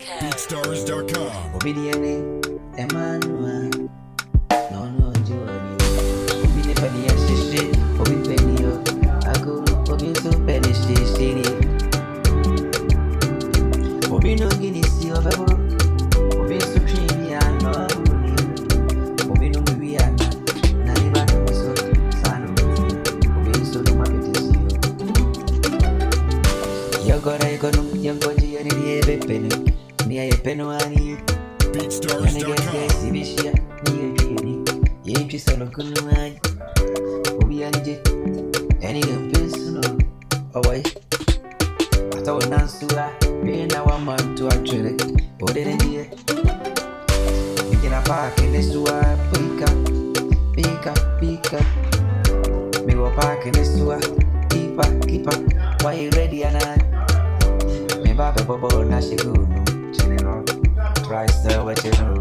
BeatStars.com. Obedience, Emmanuel. No, Johnny. Obedient for the assistant. Obedient. I go. Obedient so penny city. Obedient guinea see of a book. Obedient so tree and no. Obedient we are. Naniba no so. Sano. Obedient so no market see you. You got a econom. You got the penny. Me a penny. BeatStars.com. Sibishia, you ain't just a good line. We are legit. Any personal. Oh, wait. I thought Nancy to her. We now a man to actually. What did I do? We can a park in this to her. Pick up. Me go park in this to her. Keep up. Why you ready and I? Me baba bobo na she go. Try still what you know.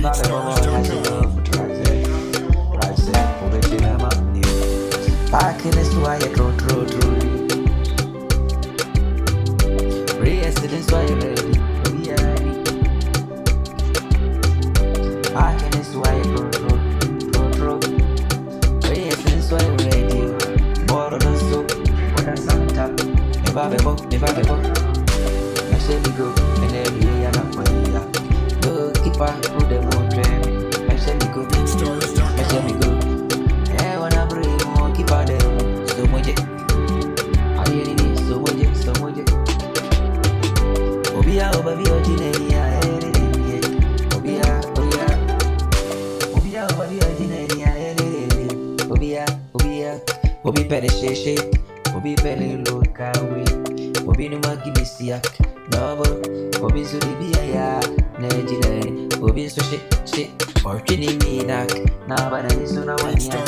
Not a woman has a love. Try still for which you never knew. Back in this why you true. Residence why you ready. We are ready. Back in this why you true. Residence why you ready. More than so. What a Santa. Never book. I say we go. Keep on with the moon train. I said we go. I said we go. Yeah, when I bring more, keep on them. So much. I really need so much. Obia, Obia, Ginenia, Obi penny shake, Obi penny load carry, Obi no magi misiak, no, Obi Zubia, Nejine, Obi so shit, or kidding me knack, now but I so now one year,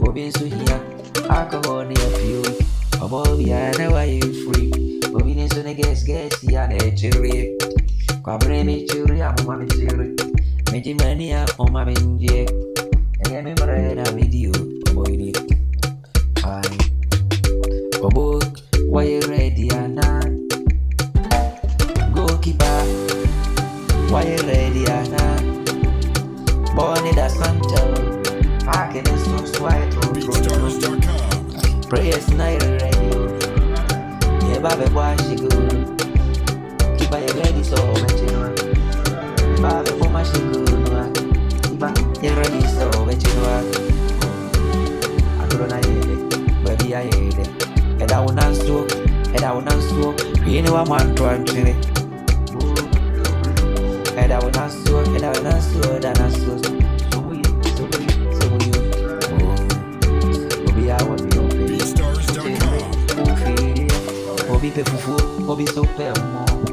Obi so here, alcohol near few, Obia, now I free, Obi is on a guess, ya, nature, Cabremi, Churi, I'm my children, Major Mania, on my inject, and I remember a video, boy. Obo, why you ready and not? Goalkeeper, why you ready and not? Born in the Santa, parking is so sweet. BeatStars.com. Prayers night radio. Yeah, baby, why she go? Keep you ready so much, you know. Baby, for my she go, keep you ready so much, you know. I don't know, baby, I hate it. And I will not stop, you know I'm on to actually. And I will not stop, and so will you. Obi, I will be open. BeatStars.com. Obi, Pefufu, Obi, so fair more.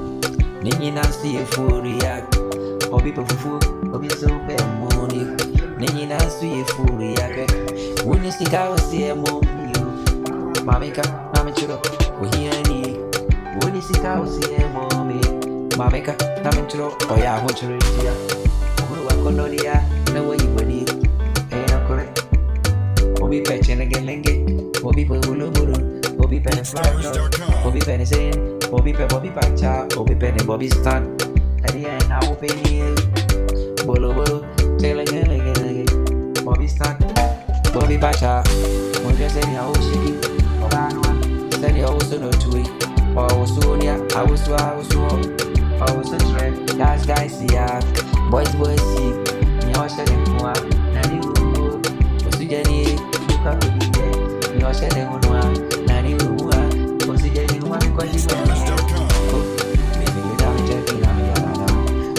Nini Nancy, a fool react. Obi, Pefufu, Obi, so fair morning. Nini Nancy, a fool react. When you see how I see a more. Mamika, Namachuro, we hear any. When you see how see a mommy, Mamika, Namachuro, or ya, what you're here. Who are Colonia, no way you would eat. Ain't no correct. Obi Petchen again, Obi Pulu, Obi Penny Flat, Obi Penny Sin, Obi Pacha, Obi Penny Bobby Stan. At the end, I will pay you. Bolo, tell again, Bobby Stan, Bobby Pacha, what you say, I will shake it. Said you also know to it. I was so near, I was so straight. Guys, yeah. Boys, see. Me, I was shedding more. Nanny, was you Jenny? Look up to be there. Me, I was shedding more. Nanny, was you Jenny? One because you were maybe you damage checking on me.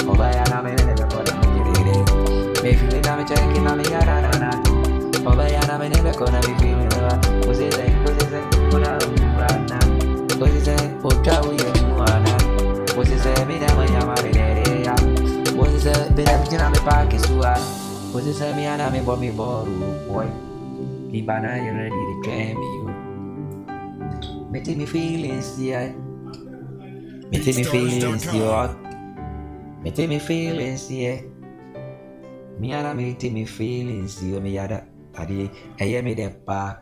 Oh, by an army, never got a maybe you damage checking on me. Oh, by an army, never gonna be feeling. Was it there? Was it there? Ochawi Muana. Was it there? Bidama Yamari. Was it there? Bidama Pakisua. Was it there? Miana Bobby Boru, boy. Libana, you ready to claim you? Making me feelings, yeah. Making me feelings, yeah. Making me feelings, yeah. Miana making me feelings, yeah. Miada, I hear me that back.